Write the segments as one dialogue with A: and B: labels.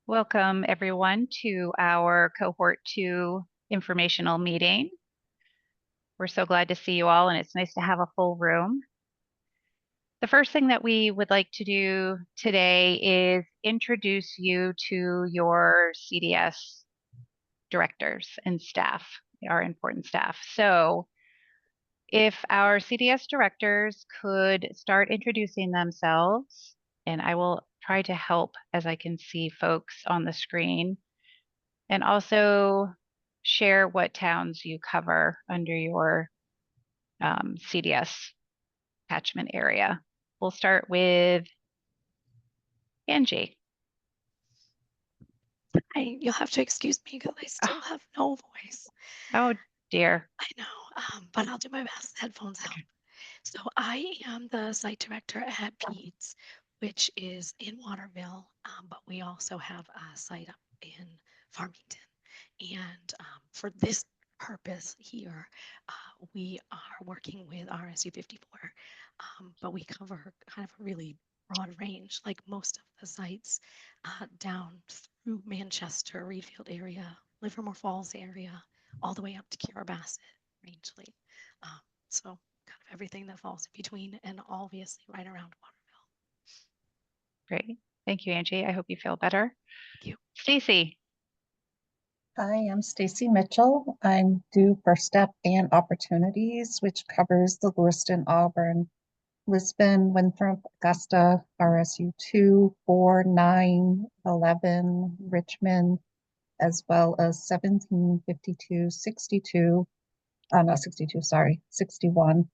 A: Welcome everyone to our Cohort 2 informational meeting. We're so glad to see you all, and it's nice to have a full room. The first thing that we would like to do today is introduce you to your CDS directors and staff, our important staff. So if our CDS directors could start introducing themselves, and I will try to help as I can see folks on the screen, and also share what towns you cover under your CDS catchment area. We'll start with Angie.
B: You'll have to excuse me because I still have no voice.
A: Oh dear.
B: I know, but I'll do my best. Headphones help. So I am the site director at PEDS, which is in Waterville, but we also have a site up in Farmington. And for this purpose here, we are working with RSU 54, but we cover kind of a really broad range, like most of the sites down through Manchester, Reedfield area, Livermore Falls area, all the way up to Kiribati, Rangeley. So kind of everything that falls in between, and obviously right around Waterville.
A: Great. Thank you, Angie. I hope you feel better.
B: Thank you.
A: Stacy.
C: Hi, I'm Stacy Mitchell. I'm due for STEP and Opportunities, which covers the Lewiston, Auburn, Lisbon, Winthrop, Augusta, RSU 2, 4, 9, 11, Richmond, as well as 17, 52, 62, not 62, sorry, 61,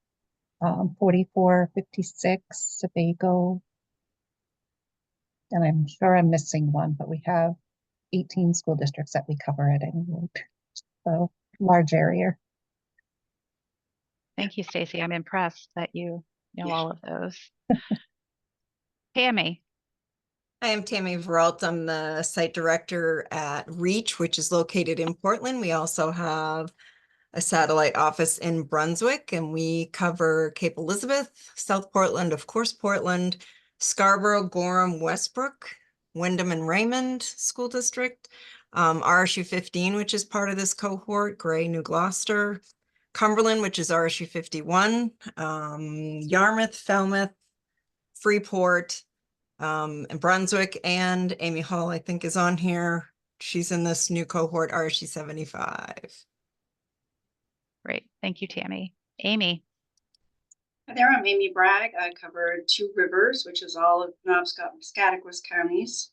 C: 44, 56, Sebago, and I'm sure I'm missing one, but we have 18 school districts that we cover at any rate. So large area.
A: Thank you, Stacy. I'm impressed that you know all of those. Tammy.
D: Hi, I'm Tammy Veralt. I'm the site director at REACH, which is located in Portland. We also have a satellite office in Brunswick, and we cover Cape Elizabeth, South Portland, of course, Portland, Scarborough, Gorham, Westbrook, Wyndham and Raymond School District, RSU 15, which is part of this cohort, Gray, New Gloucester, Cumberland, which is RSU 51, Yarmouth, Falmouth, Freeport, and Brunswick, and Amy Hall, I think, is on here. She's in this new cohort, RSU 75.
A: Great. Thank you, Tammy. Amy.
E: Hi there, I'm Amy Bragg. I cover Two Rivers, which is all of Penobscot and Scottsbluff counties.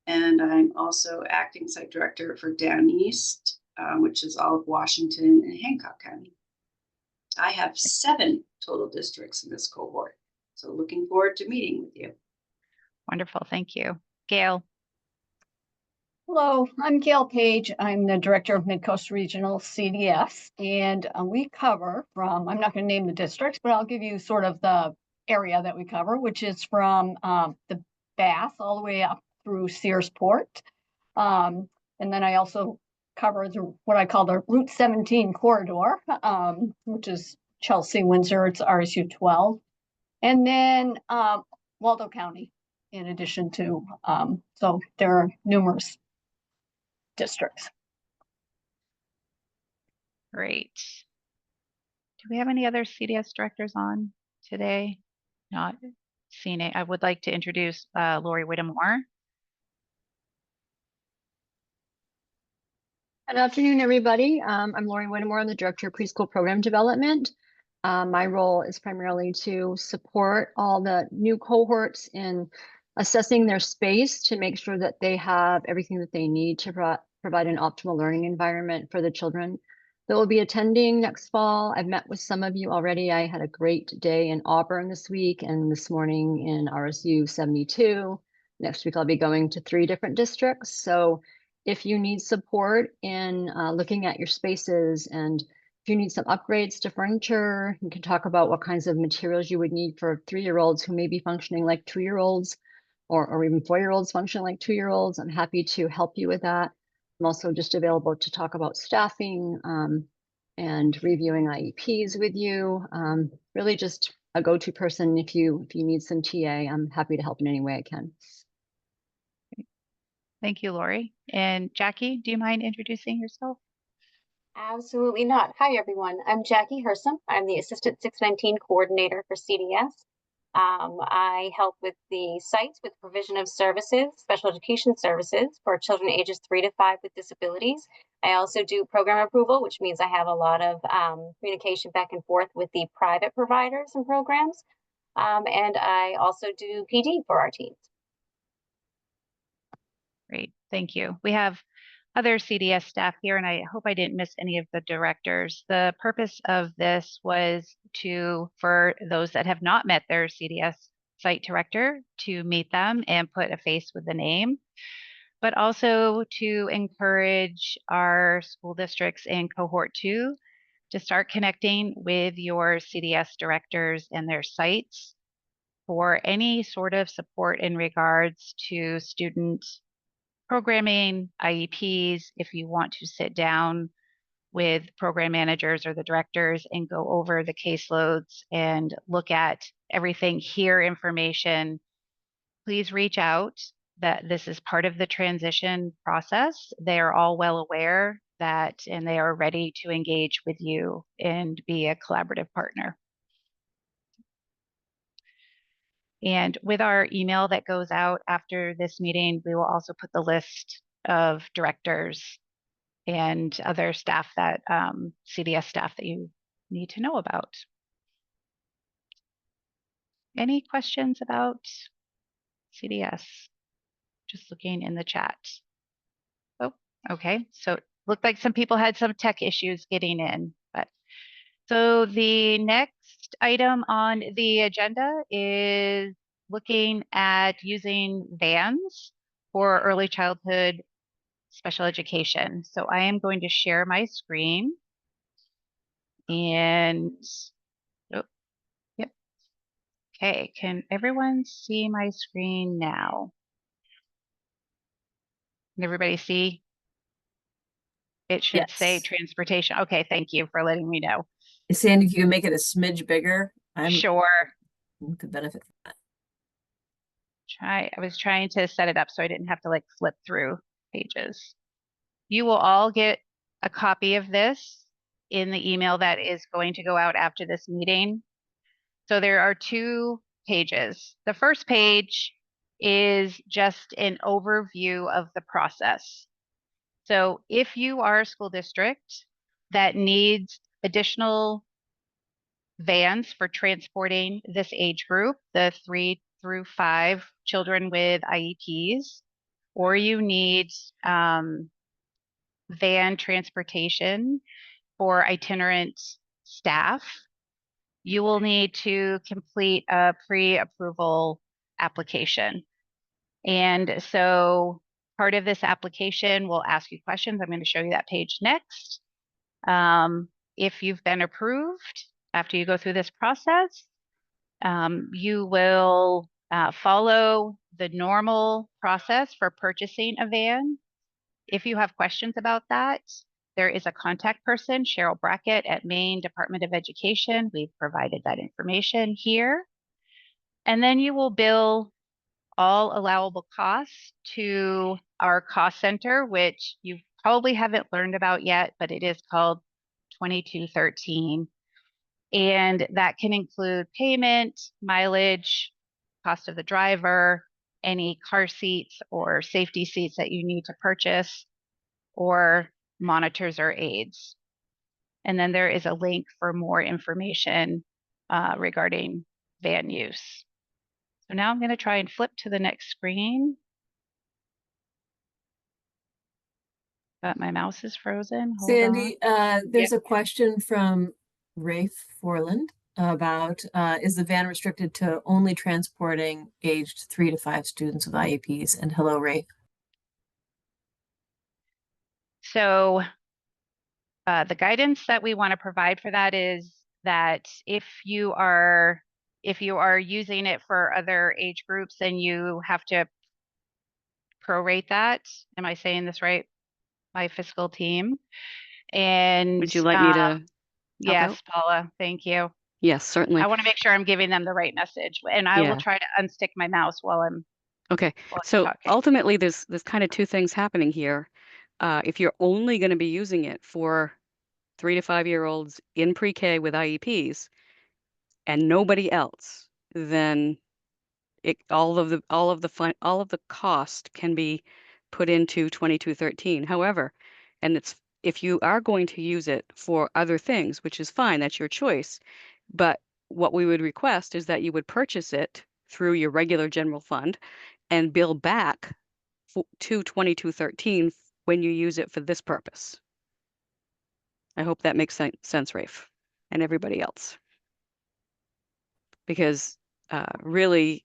E: And I'm also acting site director for Down East, which is all of Washington and Hancock County. I have 7 total districts in this cohort. So looking forward to meeting with you.
A: Wonderful. Thank you. Gail.
F: Hello, I'm Gail Page. I'm the director of Mid-Coast Regional CDS, and we cover from, I'm not going to name the districts, but I'll give you sort of the area that we cover, which is from the Bath all the way up through Searsport. And then I also cover what I call the Route 17 corridor, which is Chelsea, Windsor, it's RSU 12. And then Waldo County, in addition to, so there are numerous districts.
A: Great. Do we have any other CDS directors on today? Not seen it. I would like to introduce Lori Whittemore.
G: Good afternoon, everybody. I'm Lori Whittemore. I'm the Director of Preschool Program Development. My role is primarily to support all the new cohorts in assessing their space to make sure that they have everything that they need to provide an optimal learning environment for the children that will be attending next fall. I've met with some of you already. I had a great day in Auburn this week and this morning in RSU 72. Next week, I'll be going to 3 different districts. So if you need support in looking at your spaces, and if you need some upgrades to furniture, you can talk about what kinds of materials you would need for 3-year-olds who may be functioning like 2-year-olds, or even 4-year-olds functioning like 2-year-olds. I'm happy to help you with that. I'm also just available to talk about staffing and reviewing IEPs with you. Really just a go-to person if you need some TA. I'm happy to help in any way I can.
A: Thank you, Lori. And Jackie, do you mind introducing yourself?
H: Absolutely not. Hi, everyone. I'm Jackie Hersom. I'm the Assistant 619 Coordinator for CDS. I help with the sites with provision of services, special education services for children ages 3 to 5 with disabilities. I also do program approval, which means I have a lot of communication back and forth with the private providers and programs. And I also do PD for our teams.
A: Great, thank you. We have other CDS staff here, and I hope I didn't miss any of the directors. The purpose of this was for those that have not met their CDS site director, to meet them and put a face with the name, but also to encourage our school districts in Cohort 2 to start connecting with your CDS directors and their sites for any sort of support in regards to student programming, IEPs, if you want to sit down with program managers or the directors and go over the caseloads and look at everything, hear information, please reach out. That this is part of the transition process. They are all well aware that, and they are ready to engage with you and be a collaborative partner. And with our email that goes out after this meeting, we will also put the list of directors and other staff that CDS staff that you need to know about. Any questions about CDS? Just looking in the chat. Oh, okay. So it looked like some people had some tech issues getting in. But so the next item on the agenda is looking at using vans for early childhood special education. So I am going to share my screen. And, oh, yep. Okay, can everyone see my screen now? Can everybody see? It should say
I: Yes.
A: transportation. Okay, thank you for letting me know.
I: Sandy, if you can make it a smidge bigger,
A: Sure.
I: could benefit from that.
A: I was trying to set it up so I didn't have to like flip through pages. You will all get a copy of this in the email that is going to go out after this meeting. So there are 2 pages. The first page is just an overview of the process. So if you are a school district that needs additional vans for transporting this age group, the 3 through 5 children with IEPs, or you need van transportation for itinerant staff, you will need to complete a pre-approval application. And so part of this application will ask you questions. I'm going to show you that page next. If you've been approved after you go through this process, you will follow the normal process for purchasing a van. If you have questions about that, there is a contact person, Cheryl Brackett at Maine Department of Education. We've provided that information here. And then you will bill all allowable costs to our cost center, which you probably haven't learned about yet, but it is called 2213. And that can include payment, mileage, cost of the driver, any car seats or safety seats that you need to purchase, or monitors or aids. And then there is a link for more information regarding van use. So now I'm going to try and flip to the next screen. But my mouse is frozen. Hold
I: Sandy,
A: on.
I: there's a question from Rafe Forland about is the van restricted to only transporting aged 3 to 5 students with IEPs? And hello, Rafe.
A: So the guidance that we want to provide for that is that if you are using it for other age groups, then you have to prorate that. Am I saying this right? My fiscal team. And
J: would you like me to?
A: Yes,
J: out?
A: Paula, thank you.
J: Yes, certainly.
A: I want to make sure I'm giving them the right message, and I will try to unstick my mouse while I'm
J: Okay,
A: while
J: so
A: you're talking.
J: ultimately, there's kind of two things happening here. If you're only going to be using it for 3 to 5-year-olds in pre-K with IEPs and nobody else, then all of the cost can be put into 2213. However, if you are going to use it for other things, which is fine, that's your choice. But what we would request is that you would purchase it through your regular general fund and bill back to 2213 when you use it for this purpose. I hope that makes sense, Rafe, and everybody else. Because really,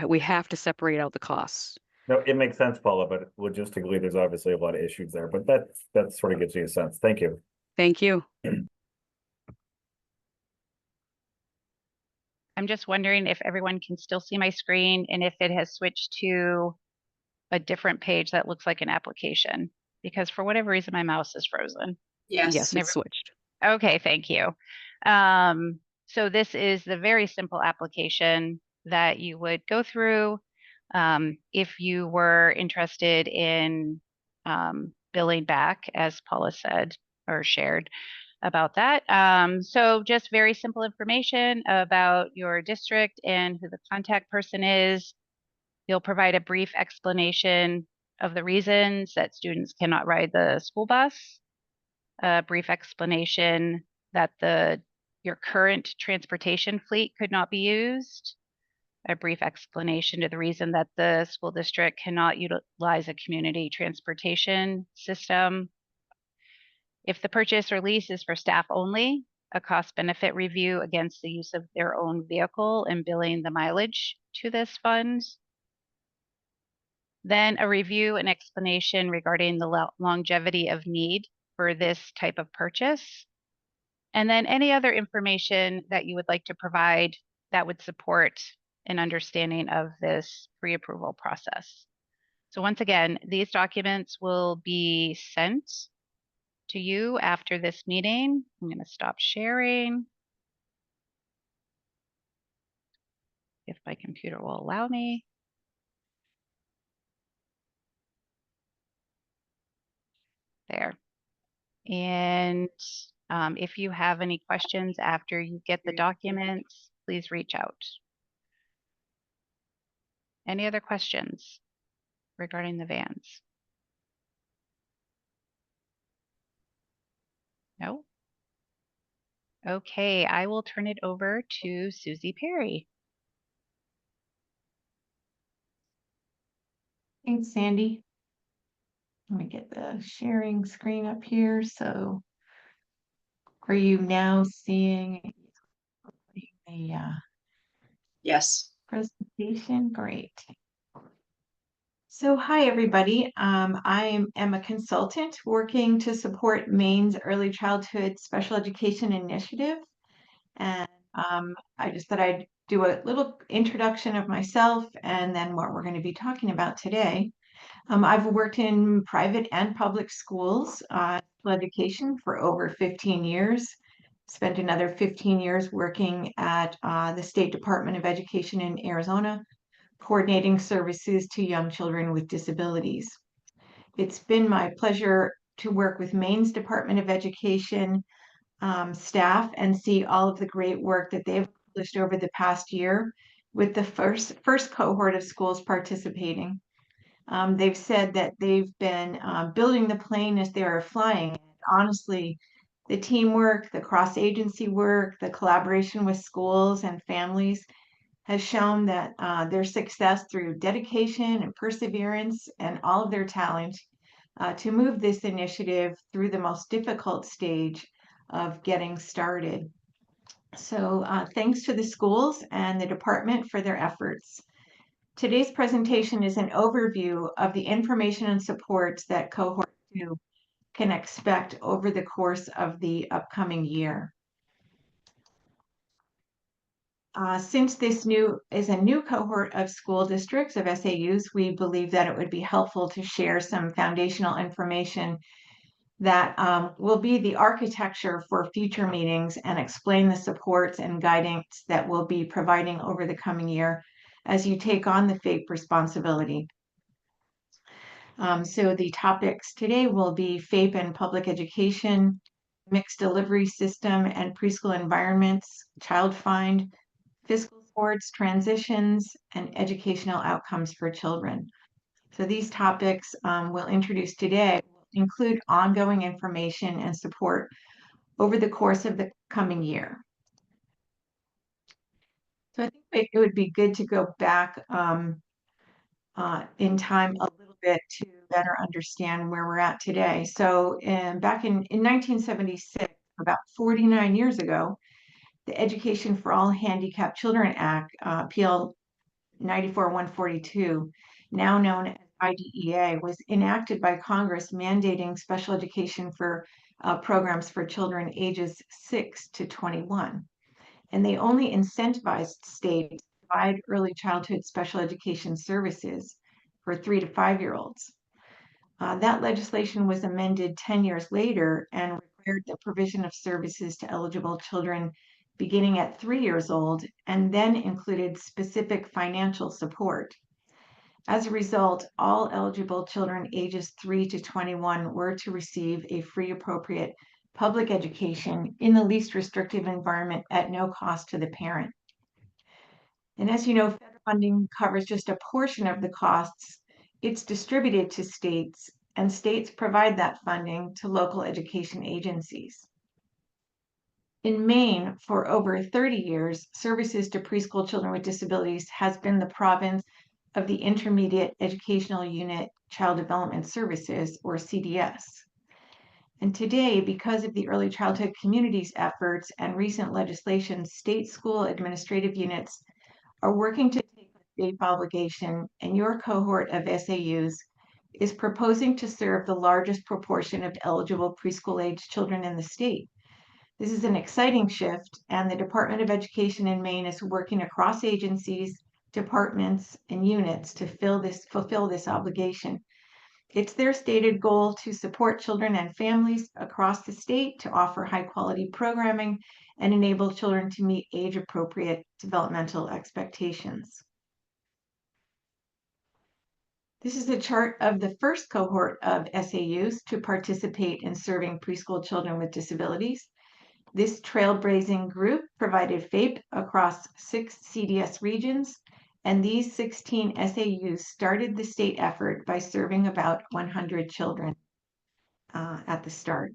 J: we have to separate out the costs.
K: No, it makes sense, Paula, but logistically, there's obviously a lot of issues there, but that sort of gives you a sense. Thank you.
J: Thank you.
A: I'm just wondering if everyone can still see my screen and if it has switched to a different page that looks like an application, because for whatever reason, my mouse is frozen.
J: Yes,
A: Never-
J: it's switched.
A: Okay, thank you. So this is the very simple application that you would go through if you were interested in billing back, as Paula said or shared about that. So just very simple information about your district and who the contact person is. You'll provide a brief explanation of the reasons that students cannot ride the school bus, a brief explanation that your current transportation fleet could not be used, a brief explanation to the reason that the school district cannot utilize a community transportation system. If the purchase or lease is for staff only, a cost benefit review against the use of their own vehicle and billing the mileage to this fund. Then a review and explanation regarding the longevity of need for this type of purchase. And then any other information that you would like to provide that would support an understanding of this pre-approval process. So once again, these documents will be sent to you after this meeting. I'm going to stop sharing if my computer will allow me. There. And if you have any questions after you get the documents, please reach out. Any other questions regarding the vans? No? Okay, I will turn it over to Susie Perry.
L: Thanks, Sandy. Let me get the sharing screen up here. So are you now seeing the
E: Yes.
L: presentation? Great. So hi, everybody. I am a consultant working to support Maine's Early Childhood Special Education Initiative. And I just thought I'd do a little introduction of myself and then what we're going to be talking about today. I've worked in private and public schools, education for over 15 years. Spent another 15 years working at the State Department of Education in Arizona, coordinating services to young children with disabilities. It's been my pleasure to work with Maine's Department of Education staff and see all of the great work that they've accomplished over the past year with the first cohort of schools participating. They've said that they've been building the plane as they are flying. Honestly, the teamwork, the cross-agency work, the collaboration with schools and families has shown that their success through dedication and perseverance and all of their talent to move this initiative through the most difficult stage of getting started. So thanks to the schools and the department for their efforts. Today's presentation is an overview of the information and supports that Cohort 2 can expect over the course of the upcoming year. Since this is a new cohort of school districts, of SAUs, we believe that it would be helpful to share some foundational information that will be the architecture for future meetings and explain the supports and guidance that we'll be providing over the coming year, as you take on the FAPE responsibility. So the topics today will be FAPE and public education, mixed delivery system and preschool environments, child find, fiscal supports, transitions, and educational outcomes for children. So these topics we'll introduce today will include ongoing information and support over the course of the coming year. So I think it would be good to go back in time a little bit to better understand where we're at today. So back in 1976, about 49 years ago, the Education for All Handicapped Children Act, PL 94-142, now known as IDEA, was enacted by Congress mandating special education for programs for children ages 6 to 21. And they only incentivized states to provide early childhood special education services for 3 to 5-year-olds. That legislation was amended 10 years later and required the provision of services to eligible children beginning at 3 years old, and then included specific financial support. As a result, all eligible children ages 3 to 21 were to receive a free, appropriate public education in the least restrictive environment at no cost to the parent. And as you know, federal funding covers just a portion of the costs. It's distributed to states, and states provide that funding to local education agencies. In Maine, for over 30 years, services to preschool children with disabilities has been the province of the Intermediate Educational Unit Child Development Services, or CDS. And today, because of the early childhood community's efforts and recent legislation, state school administrative units are working to take the FAPE obligation, and your cohort of SAUs is proposing to serve the largest proportion of eligible preschool-age children in the state. This is an exciting shift, and the Department of Education in Maine is working across agencies, departments, and units to fulfill this obligation. It's their stated goal to support children and families across the state to offer high-quality programming and enable children to meet age-appropriate developmental expectations. This is a chart of the first cohort of SAUs to participate in serving preschool children with disabilities. This trailblazing group provided FAPE across 6 CDS regions, and these 16 SAUs started the state effort by serving about 100 children at the start.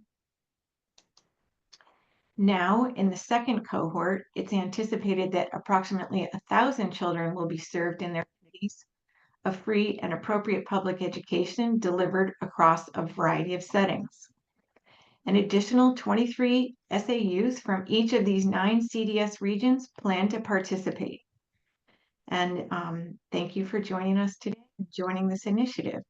L: Now, in the second cohort, it's anticipated that approximately 1,000 children will be served in their communities of free and appropriate public education delivered across a variety of settings. An additional 23 SAUs from each of these 9 CDS regions plan to participate. And thank you for joining us today, joining this initiative.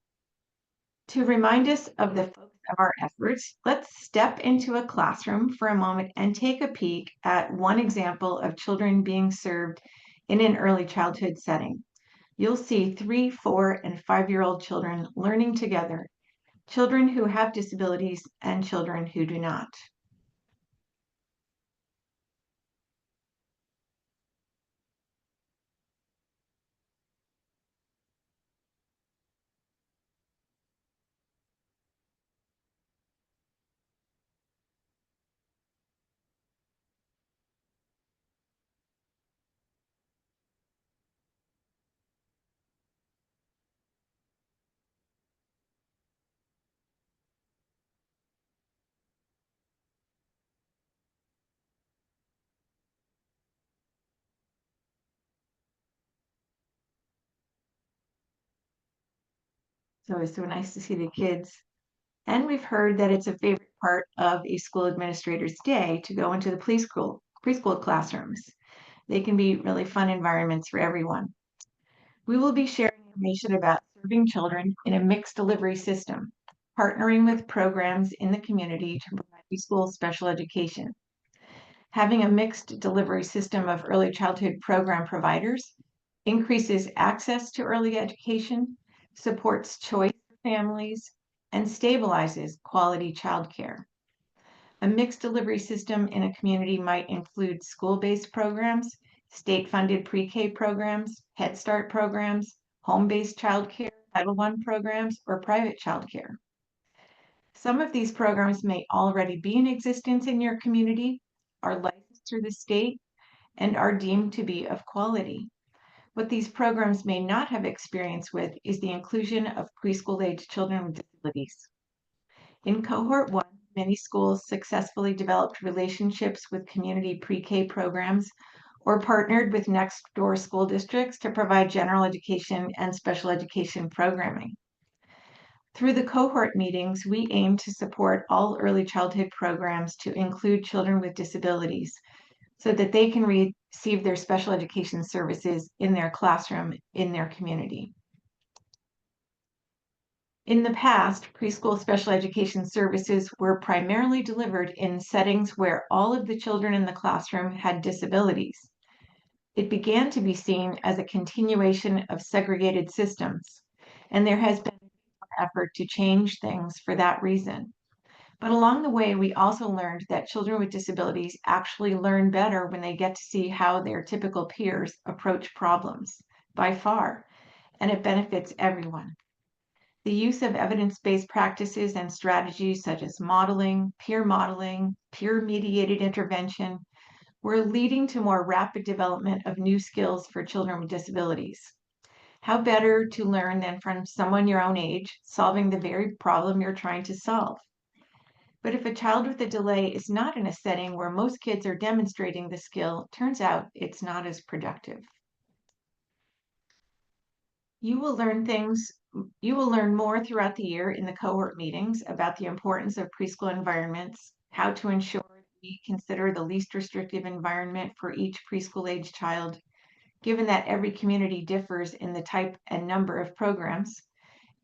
L: To remind us of the focus of our efforts, let's step into a classroom for a moment and take a peek at one example of children being served in an early childhood setting. You'll see 3, 4, and 5-year-old children learning together, children who have disabilities and children who do not. So it's so nice to see the kids. And we've heard that it's a favorite part of a school administrator's day to go into the preschool classrooms. They can be really fun environments for everyone. We will be sharing information about serving children in a mixed delivery system, partnering with programs in the community to provide preschool special education. Having a mixed delivery system of early childhood program providers increases access to early education, supports choice for families, and stabilizes quality childcare. A mixed delivery system in a community might include school-based programs, state-funded pre-K programs, Head Start programs, home-based childcare, Title I programs, or private childcare. Some of these programs may already be in existence in your community, are licensed through the state, and are deemed to be of quality. What these programs may not have experience with is the inclusion of preschool-age children with disabilities. In Cohort 1, many schools successfully developed relationships with community pre-K programs or partnered with next-door school districts to provide general education and special education programming. Through the cohort meetings, we aim to support all early childhood programs to include children with disabilities so that they can receive their special education services in their classroom in their community. In the past, preschool special education services were primarily delivered in settings where all of the children in the classroom had disabilities. It began to be seen as a continuation of segregated systems, and there has been an effort to change things for that reason. But along the way, we also learned that children with disabilities actually learn better when they get to see how their typical peers approach problems, by far, and it benefits everyone. The use of evidence-based practices and strategies such as modeling, peer-mediated intervention, were leading to more rapid development of new skills for children with disabilities. How better to learn than from someone your own age, solving the very problem you're trying to solve? But if a child with a delay is not in a setting where most kids are demonstrating the skill, turns out it's not as productive. You will learn more throughout the year in the cohort meetings about the importance of preschool environments, how to ensure we consider the least restrictive environment for each preschool age child, given that every community differs in the type and number of programs,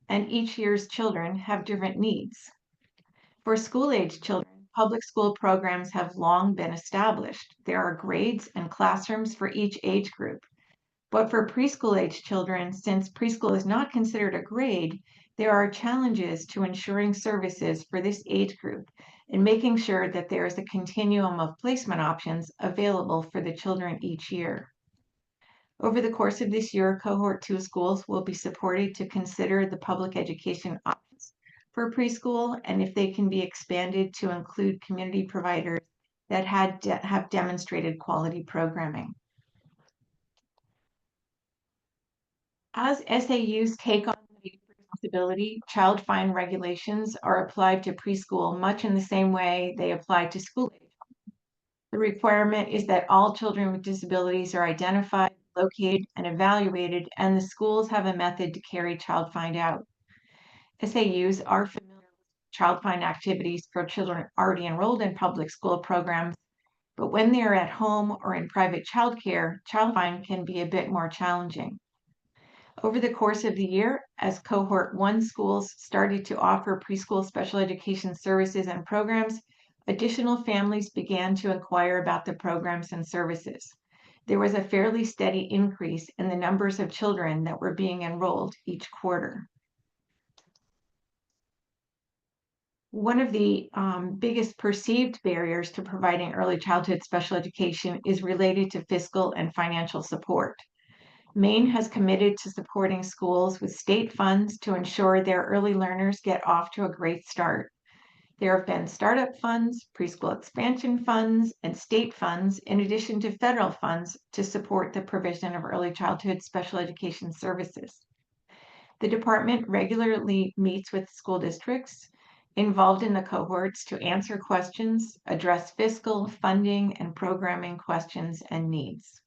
L: and each year's children have different needs. For school-age children, public school programs have long been established. There are grades and classrooms for each age group. But for preschool-age children, since preschool is not considered a grade, there are challenges to ensuring services for this age group and making sure that there is a continuum of placement options available for the children each year. Over the course of this year, Cohort 2 schools will be supported to consider the public education options for preschool and if they can be expanded to include community providers that have demonstrated quality programming. As SAUs take on the responsibility, child fine regulations are applied to preschool much in the same way they apply to school age. The requirement is that all children with disabilities are identified, located, and evaluated, and the schools have a method to carry child fine out. SAUs are familiar with child fine activities for children already enrolled in public school programs, but when they are at home or in private childcare, child fine can be a bit more challenging. Over the course of the year, as Cohort 1 schools started to offer preschool special education services and programs, additional families began to inquire about the programs and services. There was a fairly steady increase in the numbers of children that were being enrolled each quarter. One of the biggest perceived barriers to providing early childhood special education is related to fiscal and financial support. Maine has committed to supporting schools with state funds to ensure their early learners get off to a great start. There have been startup funds, preschool expansion funds, and state funds, in addition to federal funds to support the provision of early childhood special education services. The department regularly meets with school districts involved in the cohorts to answer questions, address fiscal, funding, and programming questions and needs.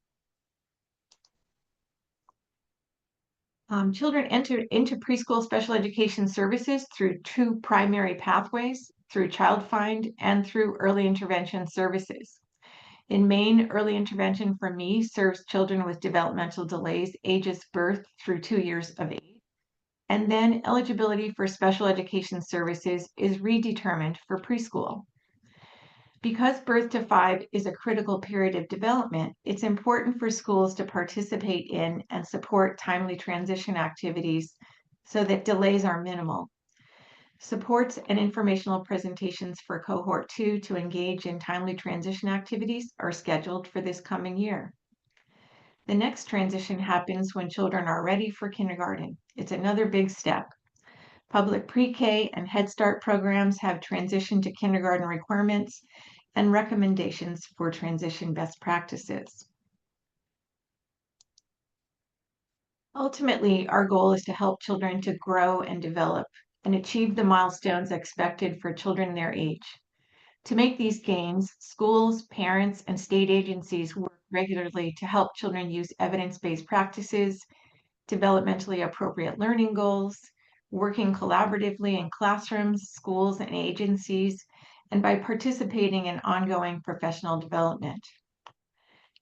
L: Children enter into preschool special education services through two primary pathways, through Child Find and through early intervention services. In Maine, early intervention for me serves children with developmental delays ages birth through 2 years of age. And then eligibility for special education services is redetermined for preschool. Because birth to 5 is a critical period of development, it's important for schools to participate in and support timely transition activities so that delays are minimal. Supports and informational presentations for Cohort 2 to engage in timely transition activities are scheduled for this coming year. The next transition happens when children are ready for kindergarten. It's another big step. Public pre-K and Head Start programs have transitioned to kindergarten requirements and recommendations for transition best practices. Ultimately, our goal is to help children to grow and develop and achieve the milestones expected for children their age. To make these gains, schools, parents, and state agencies work regularly to help children use evidence-based practices, developmentally appropriate learning goals, working collaboratively in classrooms, schools, and agencies, and by participating in ongoing professional development.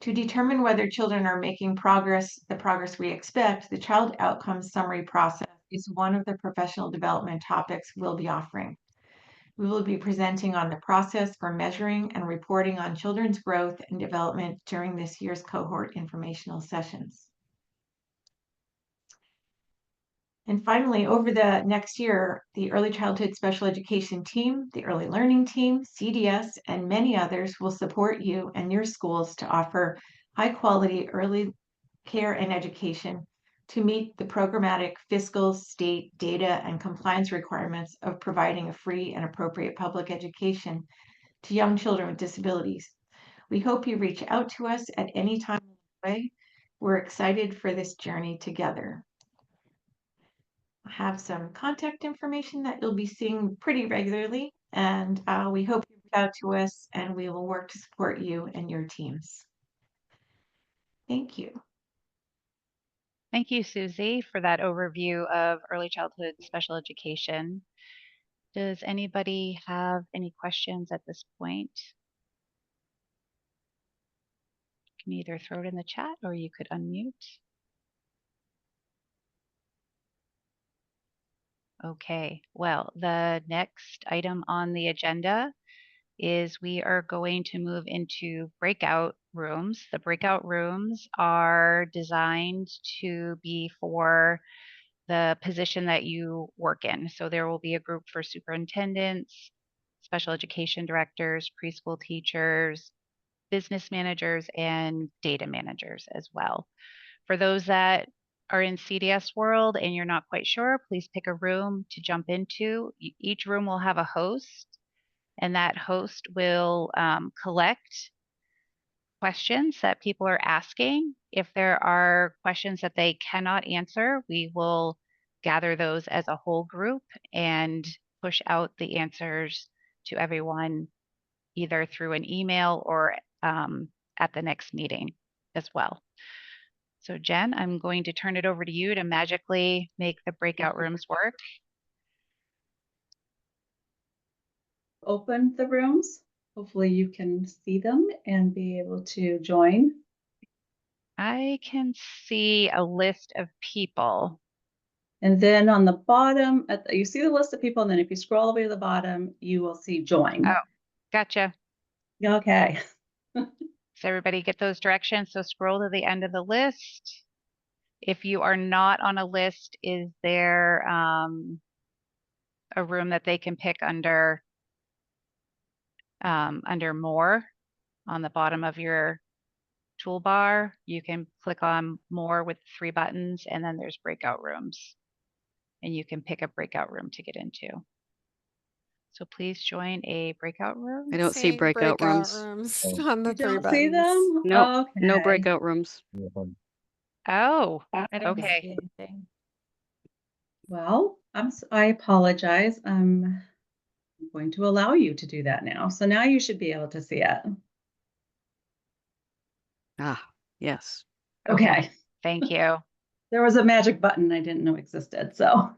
L: To determine whether children are making progress, the progress we expect, the Child Outcomes Summary process is one of the professional development topics we'll be offering. We will be presenting on the process for measuring and reporting on children's growth and development during this year's cohort informational sessions. And finally, over the next year, the Early Childhood Special Education team, the Early Learning team, CDS, and many others will support you and your schools to offer high-quality early care and education to meet the programmatic, fiscal, state, data, and compliance requirements of providing a free and appropriate public education to young children with disabilities. We hope you reach out to us at any time along the way. We're excited for this journey together. I have some contact information that you'll be seeing pretty regularly, and we hope you reach out to us and we will work to support you and your teams. Thank you.
A: Thank you, Susie, for that overview of early childhood special education. Does anybody have any questions at this point? You can either throw it in the chat or you could unmute. Okay, well, the next item on the agenda is we are going to move into breakout rooms. The breakout rooms are designed to be for the position that you work in. So there will be a group for superintendents, special education directors, preschool teachers, business managers, and data managers as well. For those that are in CDS world and you're not quite sure, please pick a room to jump into. Each room will have a host, and that host will collect questions that people are asking. If there are questions that they cannot answer, we will gather those as a whole group and push out the answers to everyone either through an email or at the next meeting as well. So Jen, I'm going to turn it over to you to magically make the breakout rooms work.
C: Open the rooms. Hopefully you can see them and be able to join.
A: I can see a list of people.
C: And then on the bottom, you see the list of people, and then if you scroll all the way to the bottom, you will see join.
A: Oh, gotcha.
C: Okay.
A: Does everybody get those directions? So scroll to the end of the list. If you are not on a list, is there a room that they can pick under more on the bottom of your toolbar? You can click on more with 3 buttons, and then there's breakout rooms. And you can pick a breakout room to get into. So please join a breakout room.
J: I don't see
M: Seeing
J: breakout rooms.
M: on the
C: You
M: 3
C: don't see
M: buttons.
C: them?
J: No,
C: Okay.
J: no breakout rooms.
A: Oh,
C: I don't
A: okay.
C: see anything. Well, I apologize. I'm going to allow you to do that now. So now you should be able to see it.
J: Ah, yes.
C: Okay.
A: Thank you.
C: There was a magic button I didn't know existed, so.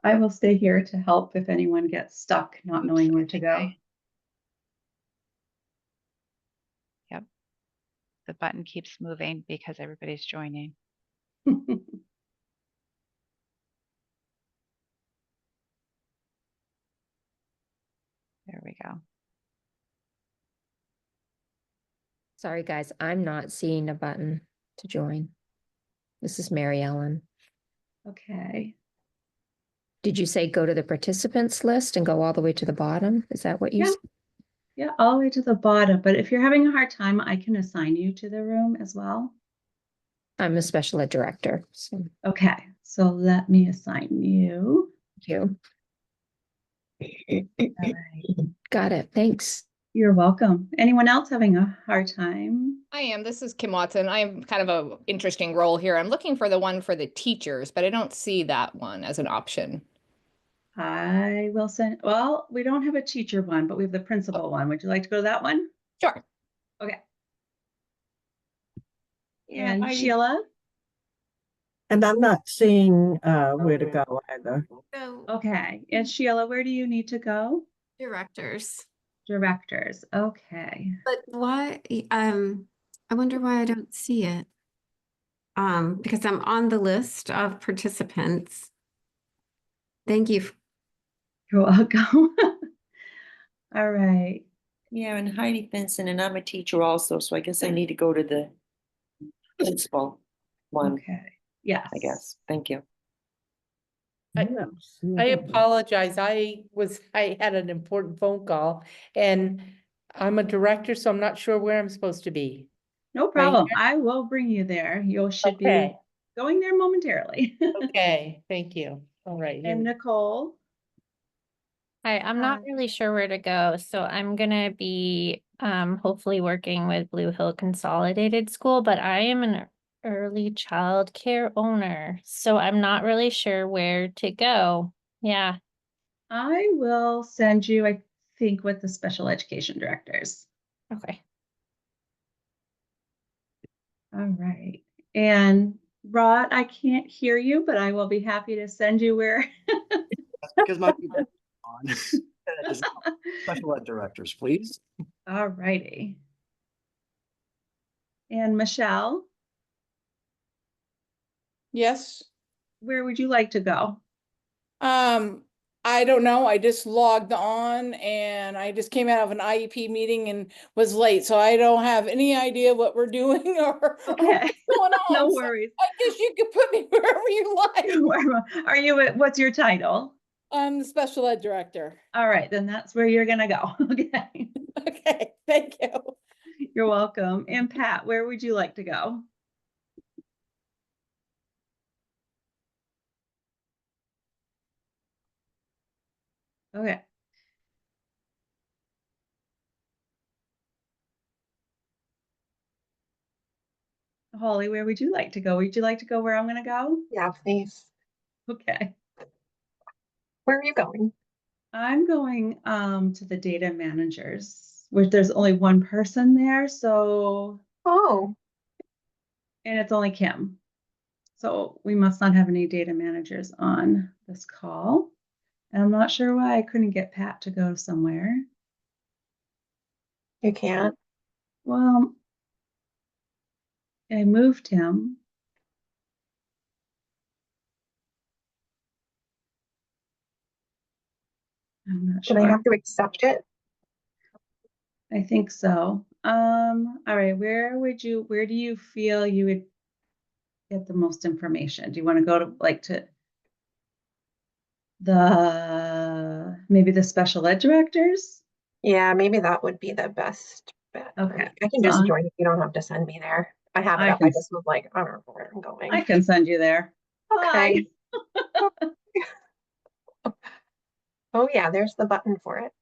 C: I will stay here to help if anyone gets stuck not knowing where to go.
A: Yep. The button keeps moving because everybody's joining. There we go.
N: Sorry, guys, I'm not seeing a button to join. This is Mary Ellen.
C: Okay.
N: Did you say go to the participants list and go all the way to the bottom? Is that what you
C: Yeah.
N: said?
M: Yeah, all the way to the bottom. But if you're having a hard time, I can assign you to the room as well.
N: I'm a special ed director, so
M: Okay, so let me assign you.
N: thank you.
M: All right.
N: Got it. Thanks.
M: You're welcome. Anyone else having a hard time?
O: I am. This is Kim Watson. I have kind of a interesting role here. I'm looking for the one for the teachers, but I don't see that one as an option.
M: I will send, well, we don't have a teacher one, but we have the principal one. Would you like to go to that one?
O: Sure.
M: Okay.
P: Yeah,
M: And Sheila?
P: and I'm not seeing where to go either.
Q: So
M: Okay. And Sheila, where do you need to go?
Q: directors.
M: Directors. Okay.
Q: But why, I wonder why I don't see it. Because I'm on the list of participants. Thank you.
M: You're welcome. All right.
R: Yeah, and Heidi Benson, and I'm a teacher also, so I guess I need to go to the principal one,
M: Okay. Yes.
R: I guess. Thank you.
S: I apologize. I had an important phone call and I'm a director, so I'm not sure where I'm supposed to be.
M: No problem. I will bring you there. You should be going there momentarily.
S: Okay, thank you. All right.
M: And Nicole?
T: Hi, I'm not really sure where to go, so I'm gonna be hopefully working with Blue Hill Consolidated School, but I am an early child care owner, so I'm not really sure where to go. Yeah.
M: I will send you, I think, with the special education directors.
T: Okay.
M: All right. And Rod, I can't hear you, but I will be happy to send you where.
U: Because my people on. Special ed directors, please.
M: All righty. And Michelle?
V: Yes.
M: Where would you like to go?
V: I don't know. I just logged on and I just came out of an IEP meeting and was late. So I don't have any idea what we're doing or what's going on.
M: No
V: So
M: worries.
V: I guess you could put me wherever you like.
M: Are you, what's your title?
V: I'm the special ed director.
M: All right, then that's where you're gonna go. Okay.
V: Okay, thank you.
M: You're welcome. And Pat, where would you like to go? Okay. Holly, where would you like to go? Would you like to go where I'm gonna go?
W: Yeah, please.
M: Okay.
W: Where are you going?
M: I'm going to the data managers, where there's only one person there, so and it's only Kim. So we must not have any data managers on this call. And I'm not sure why I couldn't get Pat to go somewhere.
W: You can't.
M: Well, I moved him. I'm not
W: Do
M: sure.
W: I have to accept it?
M: I think so. All right, where do you feel you would get the most information? Do you want to go to maybe the special ed directors?
W: Yeah, maybe that would be the best bet.
M: Okay.
W: I can just join if you don't have to send me there. I have it up. I just was like, I don't know where I'm going.
M: I can send you there.
W: Okay. Oh yeah, there's the button for it.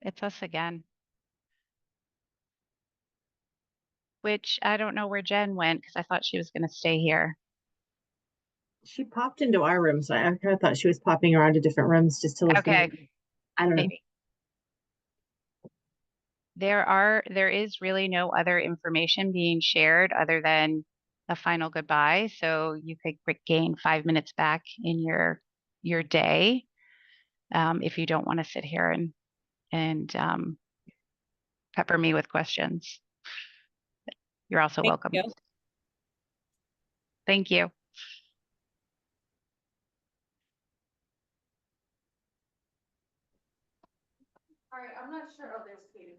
A: It's us again. Which I don't know where Jen went because I thought she was going to stay here.
W: She popped into our room, so I kind of thought she was popping around to different rooms just to listen.
A: Okay.
W: I don't know.
A: Maybe. There is really no other information being shared other than a final goodbye. So you could gain 5 minutes back in your day if you don't want to sit here and pepper me with questions. You're also welcome.
I: you.
A: Thank you.
S: All right, I'm not sure. Oh, there's Katie.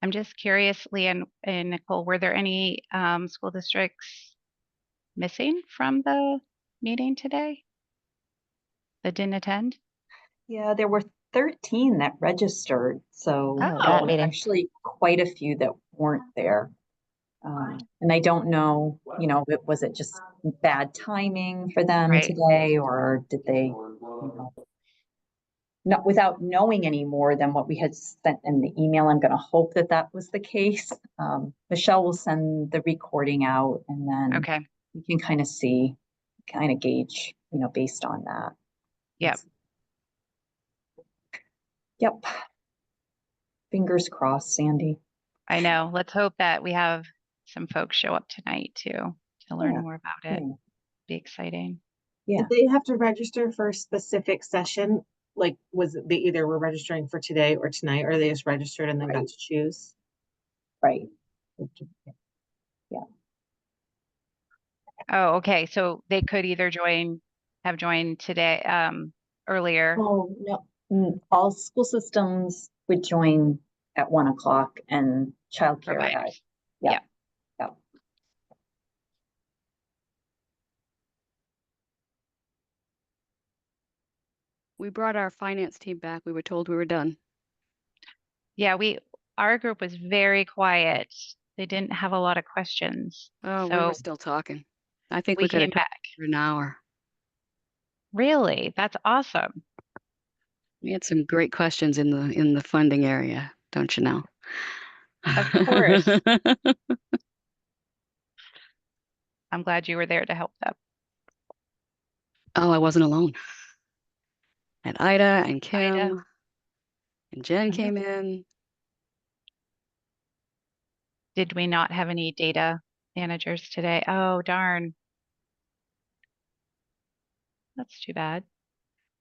A: I'm just curious, Leah and Nicole, were there any school districts missing from the meeting today that didn't attend?
B: Yeah, there were 13 that registered, so
A: Oh.
B: there were actually quite a few that weren't there. And I don't know, was it just bad timing for them
A: Right.
B: today, or did they, not without knowing any more than what we had sent in the email? I'm going to hope that that was the case. Michelle will send the recording out, and then
A: Okay.
B: you can kind of gauge, based on that.
A: Yep.
B: Yep. Fingers crossed, Sandy.
A: I know. Let's hope that we have some folks show up tonight too to learn
B: Yeah.
A: more about it. Be exciting.
B: Yeah.
W: Did they have to register for a specific session? Like, was it they either were registering for today or tonight, or they just registered and then got to choose?
B: Right. Yeah.
A: Oh, okay. So they could either have joined today, earlier.
B: Oh, no. All school systems would join at 1 o'clock, and childcare at,
A: Providers.
B: yeah.
J: We brought our finance team back. We were told we were done.
A: Yeah, our group was very quiet. They didn't have a lot of questions.
J: Oh, we
A: So
J: were still talking. I think
A: we
J: we could have
A: came back.
J: for an hour.
A: Really? That's awesome.
J: We had some great questions in the funding area, don't you know?
A: Of course. I'm glad you were there to help them.
J: Oh, I wasn't alone. And Ida and Kim
A: Ida.
J: and Jen came in.
A: Did we not have any data managers today? Oh, darn. That's too bad.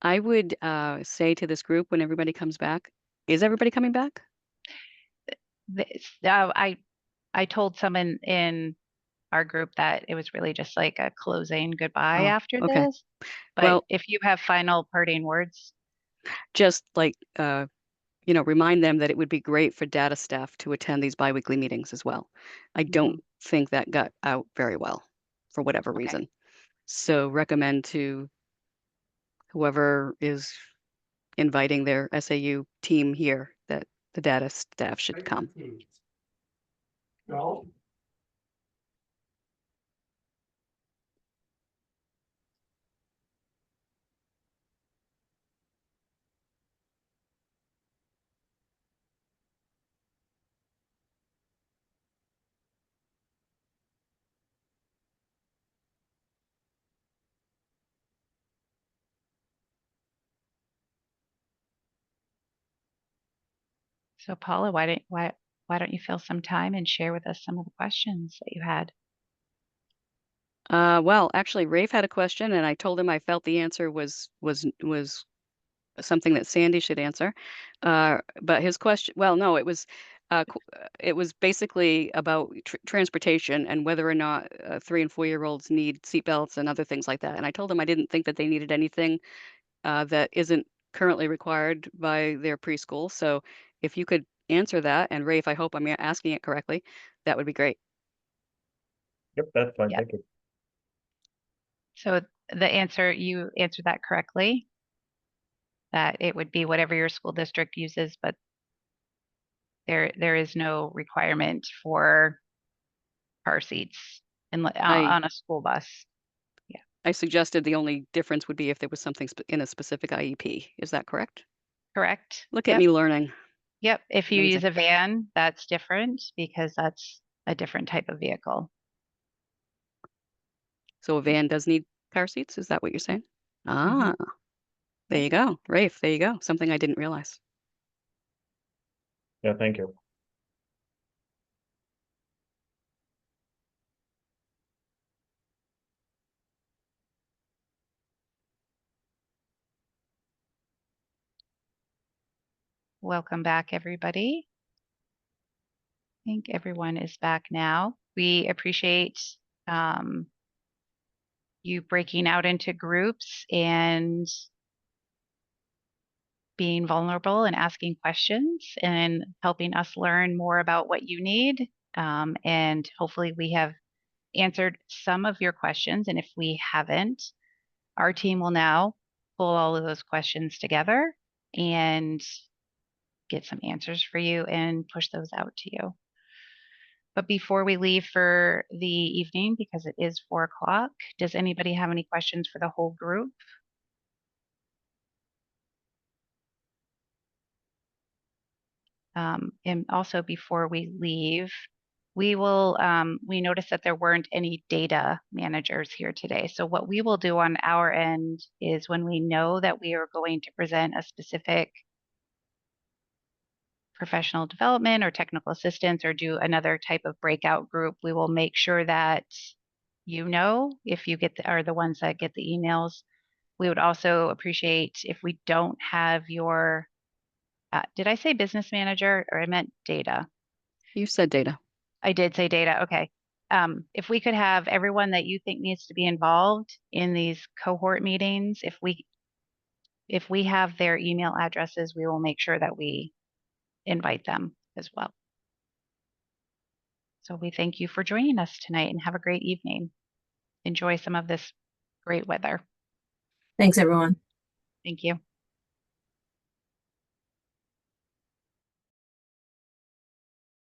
J: I would say to this group when everybody comes back, is everybody coming back?
A: I told someone in our group that it was really just like a closing goodbye
J: Oh,
A: after
J: okay.
A: this. But
J: Well,
A: if you have final parting words.
J: just like, remind them that it would be great for data staff to attend these biweekly meetings as well. I don't think that got out very well for whatever reason. So recommend to whoever is inviting their SAU team here that the data staff should come.
A: So Paula, why don't you fill some time and share with us some of the questions that you had?
J: Well, actually, Rafe had a question, and I told him I felt the answer was something that Sandy should answer. But his question, well, no, it was basically about transportation and whether or not 3 and 4-year-olds need seatbelts and other things like that. And I told him I didn't think that they needed anything that isn't currently required by their preschool. So if you could answer that, and Rafe, I hope I'm asking it correctly, that would be great.
K: Yep, that's fine. Thank you.
A: So you answered that correctly. that it would be whatever your school district uses, but there is no requirement for car seats on a school bus.
J: I suggested the only difference would be if there was something in a specific IEP. Is that correct?
A: Correct.
J: Look at me learning.
A: Yep. If you
J: Amazing.
A: use a van, that's different because that's a different type of vehicle.
J: So a van does need car seats? Is that what you're saying?
A: Mm-hmm.
J: Ah, there you go. Rafe, there you go. Something I didn't realize.
K: Yeah, thank you.
A: Welcome back, everybody. I think everyone is back now. We appreciate you breaking out into groups and being vulnerable and asking questions and helping us learn more about what you need. And hopefully we have answered some of your questions. And if we haven't, our team will now pull all of those questions together and get some answers for you and push those out to you. But before we leave for the evening, because it is 4 o'clock, does anybody have any questions for the whole group? And also before we leave, we noticed that there weren't any data managers here today. So what we will do on our end is when we know that we are going to present a specific professional development or technical assistance or do another type of breakout group, we will make sure that if you are the ones that get the emails. We would also appreciate if we don't have your, did I say business manager or I meant data?
J: You said data.
A: I did say data. Okay. If we could have everyone that you think needs to be involved in these cohort meetings, if we have their email addresses, we will make sure that we invite them as well. So we thank you for joining us tonight and have a great evening. Enjoy some of this great weather.
I: Thanks, everyone.
A: Thank you.